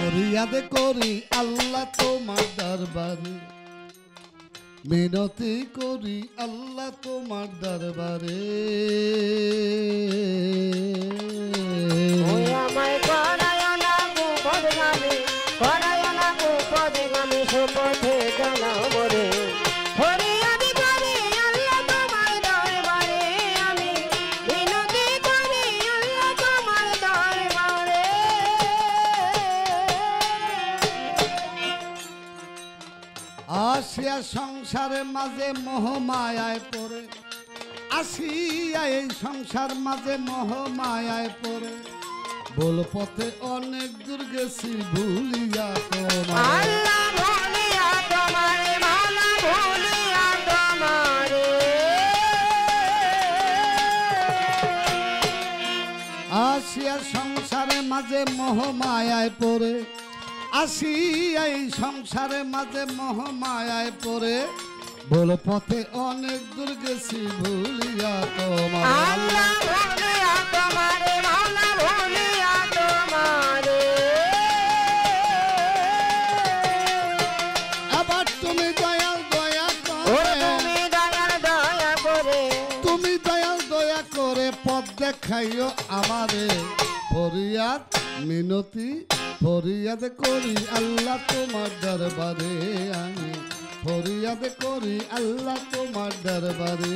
ফরিয়াদ করি আল্লাহ তোমার দরবারে, মিনতি করি আল্লাহ তোমার দরবারে। আমায় করায় না কুপদগামী, করায় না কুপদগামী, সুপথে চালাও মোরে। ফরিয়াদ করি আল্লাহ তোমার দরবারে, আমি মিনতি করি আল্লাহ তোমার দরবারে। আসিয়া সংসারের মাঝে মোহমায়ায় পড়ে, আসিয়া এই সংসার মাঝে মোহমায়ায় পড়ে, বল পথে অনেক দূর গেছি ভুলিয়া তোমার। আল্লাহ ভুলিয়া তোমারে, মাওলা ভুলিয়া তোমারে। আসিয়া সংসারের মাঝে মোহমায়ায় পড়ে, আসিয়া এই সংসারের মাঝে মোহমায়ায় পড়ে, বল পথে অনেক দূর গেছি ভুলিয়া তোমার। আল্লাহ ভুলিয়া তোমারে, মাওলা ভুলিয়া তোমারে। আবার তুমি দয়াল দয়া ওরে করে, তুমি দয়াল দয়া করে, তুমি দয়াল দয়া করে পথ দেখাইও আমারে। ফরিয়াদ মিনতি ফরিয়াদ করি আল্লাহ তোমার দরবারে, আমি ফরিয়াদ করি আল্লাহ তোমার দরবারে।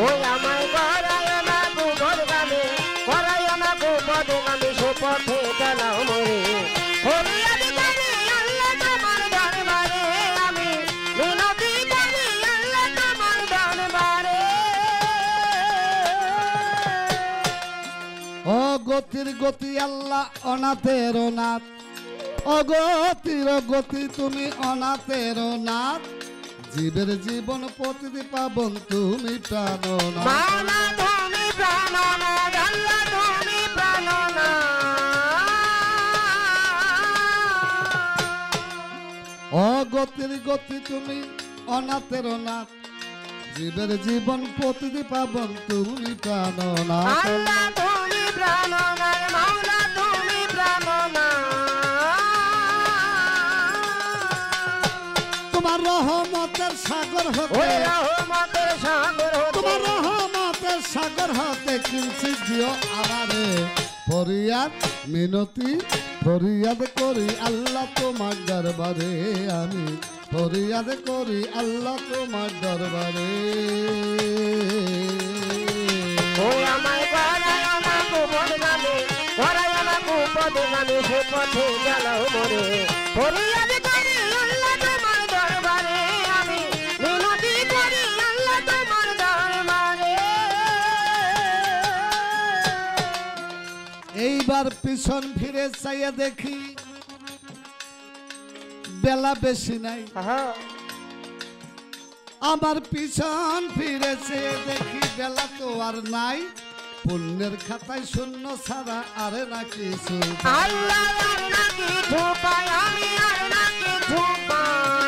ওই আমায় করায় না কুপদগামী, করায় না কুপদগামী, সুপথে চালাও মোরে। ফরিয়াদ করি আল্লাহ তোমার দরবারে, আমি মিনতি করি আল্লাহ তোমার দরবারে। ও গতির গতি আল্লাহ অনাথের নাথ, অগতির গতি তুমি অনাথের নাথ, জীবের জীবন প্রতিদি পাবন তুমি প্রাণনাথ। মাওলা তুমি প্রাণনাথ, আল্লাহ তুমি প্রাণনাথ। অগতির গতি তুমি অনাথের নাথ, জীবের জীবন প্রতিদি পাবন তুমি প্রাণনাথ। আল্লাহ তুমি প্রাণনাথ, মাওলা তুমি প্রাণনাথ। তোমার রহমতের সাগর হতে, ওই রহমতের সাগর হতে, তোমার রহমতের সাগর হতে কিঞ্চি দিও আমারে। ফরিয়াদ মিনতি ফরিয়াদ করি আল্লাহ তোমার দরবারে, আমি ফরিয়াদ করি আল্লাহ তোমার দরবারে। ওই আমায় করায় না কুপদগামী, করায় না কুপদগামী, সুপথে চালাও মোরে। ফরিয়াদ করি আল্লাহ তোমার দরবারে, আমি মিনতি করি আল্লাহ তোমার দরবারে। এইবার পিছন ফিরে চাইয়া দেখি বেলা বেশি নাই, আমার পিছন ফিরে চেয়ে দেখি বেলা তো আর নাই, পুণ্যের খাতায় শূন্য ছাড়া আর না কিছু। আল্লাহ আর না কিছু পাই, আমি আর না কিছু পাই।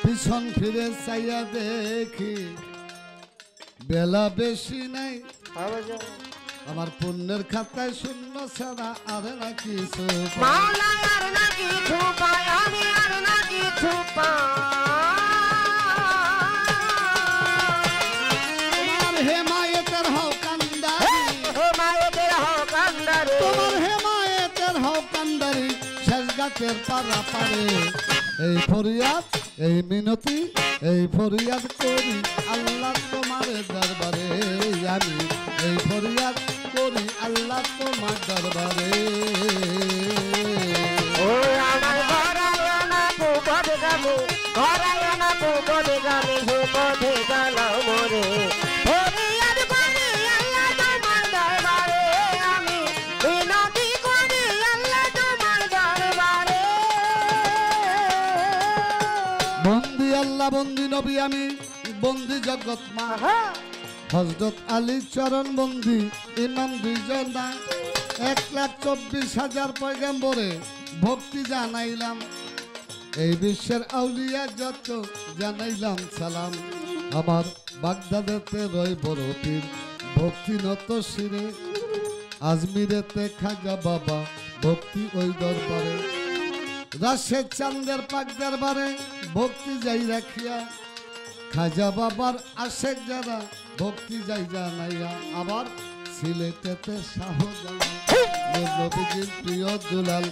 পিছন ফিরে চাইয়া দেখি বেলা বেশি নাই, আমার পুণ্যের খাতায় শূন্য ছাড়া আর না কিছু। মাওলা আর না কিছু পাই, আমি আর না কিছু পাই। তোমার হেমায়েতের হও কান্দারি, হে মায়েদের হক কান্দারে, তোমার হেমায়েতের হও কান্দারি, শেষ গাছের পারা পারে। এই ফরিয়াদ এই মিনতি এই ফরিয়াদ করি আল্লাহ তোমার দরবারে, আমি এই ফরিয়াদ করি আল্লাহ তোমার দরবারে। ও আমার করায় না কুপদগামী, করায় না কুপদগামী, সুপথে চালাও মোরে। ফরিয়াদ করি আল্লাহ তোমার দরবারে, আমি মিনতি করি আল্লাহ তোমার দরবারে। বন্দি আল্লাহ বন্দি নবী আমি বন্দি জগৎ মা, হযরত আলী চরণ বন্দি ইমাম দুইজন না, 1,24,000 পয়গম্বরে ভক্তি জানাইলাম, এই বিশ্বের আউলিয়া যত জানাইলাম সালাম। আমার বাগদাদেতে রয় বড় পীর ভক্তি নত শিরে আজমিরেতে খাজা বাবা ভক্তি ওই দরবারে রাশেদ চান্দের পাক দরবারে ভক্তি যাই রাখিয়া খাজা বাবার আশেক যারা ভক্তি যাই জানাইয়া আবার সিলেটেতে শাহজালাল নবীজির প্রিয় দুলাল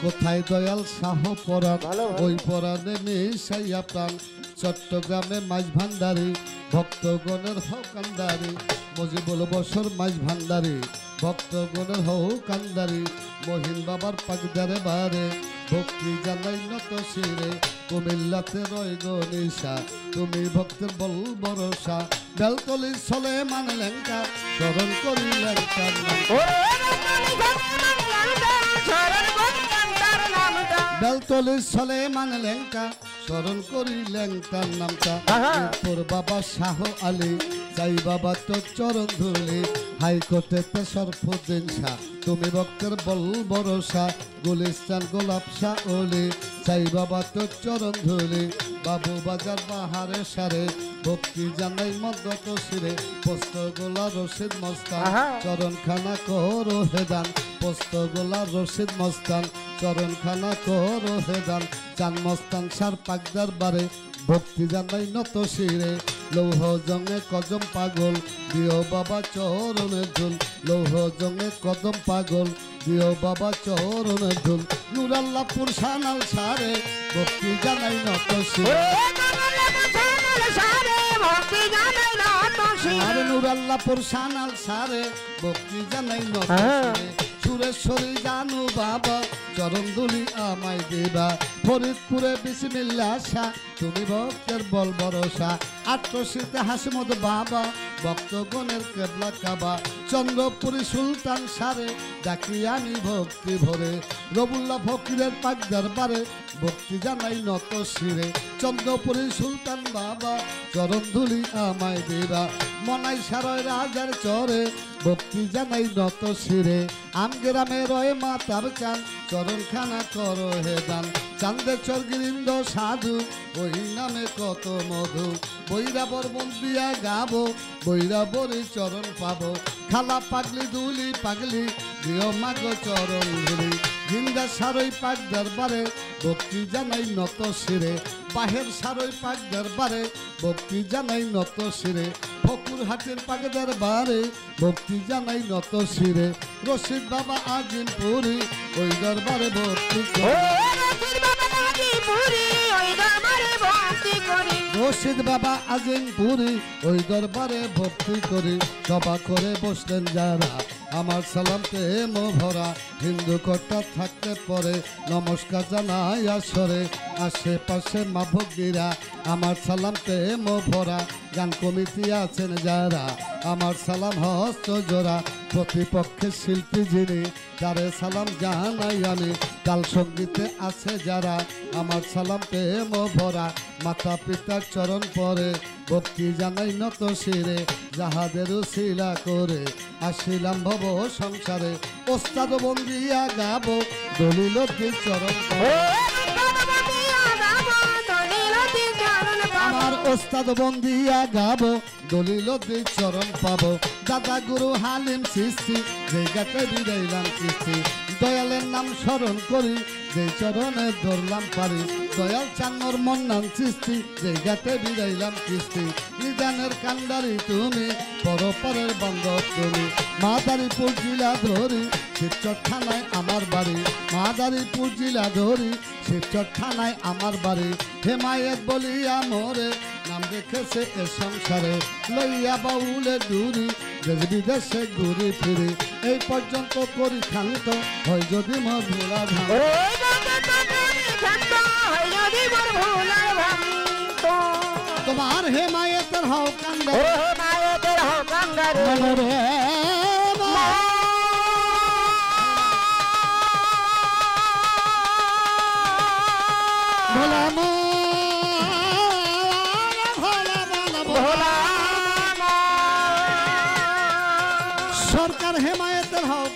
কোথায় দয়াল শাহ পরাণ ওই পরাণে মিশাইয়া প্রাণ চট্টগ্রামে মাঝ ভান্ডারি ভক্তগণের হকান্দারি মজিবুল বসর মাঝ ভান্ডারি ভক্তগণের হকান্দারি মহিন বাবার পাকদারে বারে ভক্তি জানাই নত শিরে কুমিল্লাতে রয় গনিশা তুমি ভক্তের বল ভরসা বেলতলি চলে মানে লেঙ্কা স্মরণ করি লেঙ্কার নাম বেলতলি চলে মানে লেঙ্কা স্মরণ করি লেঙ্কার নামটা তোর বাবা শাহ আলী যাই বাবা তোর চরণ ধরলি হাইকোর্টেতে সরফুদ্দিন শাহ তুমি ভক্তের বল ভরসা গুলিস্তান গোলাপ শাহ ওলি যাই বাবা তোর চরণ ধরলি বাবু বাজার বাহারে সারে ভক্তি জানাই মদ্যত শিরে পোস্ত গোলা রশিদ মস্তান চরণ খানা করো হেদান পোস্ত গোলা রশিদ মস্তান চরণ খানা করো হেদান চান মস্তান সার পাকদার বারে ভক্তি জানাই নত শিরে লৌহ জঙ্গে কদম পাগল দিও বাবা চরণের ঝুল লৌহ জঙ্গে কদম পাগল দিও বাবা চরণের ঝুল নুরাল্লাপুর সানাল সারে ভক্তি জানাই নত শিরে আরে নুরাল্লাপুর সানাল সারে ভক্তি জানাই নত শিরে সুরেশ্বরী জানু বাবা চরণ দুলি আমায় দেবা ফরিদপুরে বিসমিল্লাহ শাহ তুমি ভক্তের বল ভরসা আট্রসিতে হাসমদ বাবা ভক্তগণের কেবলা কাবা চন্দ্রপুরী সুলতান সারে ডাকি আনি ভক্তি ভরে রবুল্লাহ ফকিরের পাক দরবারে ভক্তি জানাই নত শিরে চন্দ্রপুরী সুলতান বাবা চরণ ধুলি আমায় দেবা মনাই সারয় রাজার চরে ভক্তি জানাই নত শিরে আমগ্রামে রয়ে মাতার চান চরণ খানা করো হে দান চান্দে চরগিরিন্দ সাধু ওই নামে কত মধু বৈরাবর বন্দিয়া গাবো বৈরাবরই চরণ পাবো খালা পাগলি দুলি পাগলি দিও মাগো চরণ ধুলি হিন্দা সারই পাক দরবারে ভক্তি জানাই নত শিরে বাহের সারই পাক দরবারে ভক্তি জানাই নত শিরে ফকুর হাটের পাক দরবারে ভক্তি জানাই নত শিরে রশিদ বাবা আজিমপুরি ওই দরবারে ভক্তি রশিদ বাবা আজিমপুরি ওই দরবারে ভক্তি করি সভা করে বসলেন যারা আমার সালামকে মো ভরা হিন্দু কর্তা থাকতে পরে নমস্কার জানাই আসরে আশেপাশে মা ভগ্নীরা আমার সালামকে মো ভরা গান কমিটি আছেন যারা আমার সালাম হস্ত জোড়া প্রতিপক্ষের শিল্পী যিনি তারে সালাম জানাই আমি তাল সঙ্গীতে আছে যারা আমার সালাম প্রেম ভরা মাতা পিতার চরণ পরে ভক্তি জানাই নত শিরে যাহাদের শিলা করে আসিলাম ভব সংসারে ওস্তাদ বন্দিয়া গাবো দলিল চরণ আমার ওস্তাদ বন্দিয়া গাবো দলিল চরণ পাবো দাদা গুরু হালিম সৃষ্টি যে গাতে বিদাইলাম কৃষ্টি দয়ালের নাম স্মরণ করি যে চরণে ধরলাম পারি দয়াল চান্নর মন্নান সৃষ্টি যে গাতে বিদাইলাম কৃষ্টি নিদানের কান্ডারি তুমি পরপরের বান্ধব তুমি মাদারীপুর জেলা ধরি শিবচর থানায় আমার বাড়ি মাদারীপুর জেলা ধরি শিবচর থানায় আমার বাড়ি হেমায়েত বলিয়া মোরে নাম রেখেছে এ সংসারে লইয়া বাউলে দূরি দেশ বিদেশে ঘুরি ফিরি এই পর্যন্ত করি খান্ত হয় যদি মোর ভোলা তোমার হেমায়েতের হও কান্দারে সরকার হেমায়েতের হও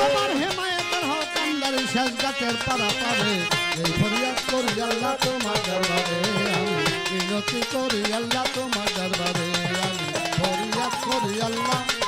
তোমার হেমায়েতের হও কান্দারি শেষ গাছের পাড়া পাবে এই ফরিয়াদ করি আল্লাহ তোমার দরবারে আমি মিনতি করি আল্লাহ তোমার দরবারে আমি ফরিয়াদ করি আল্লাহ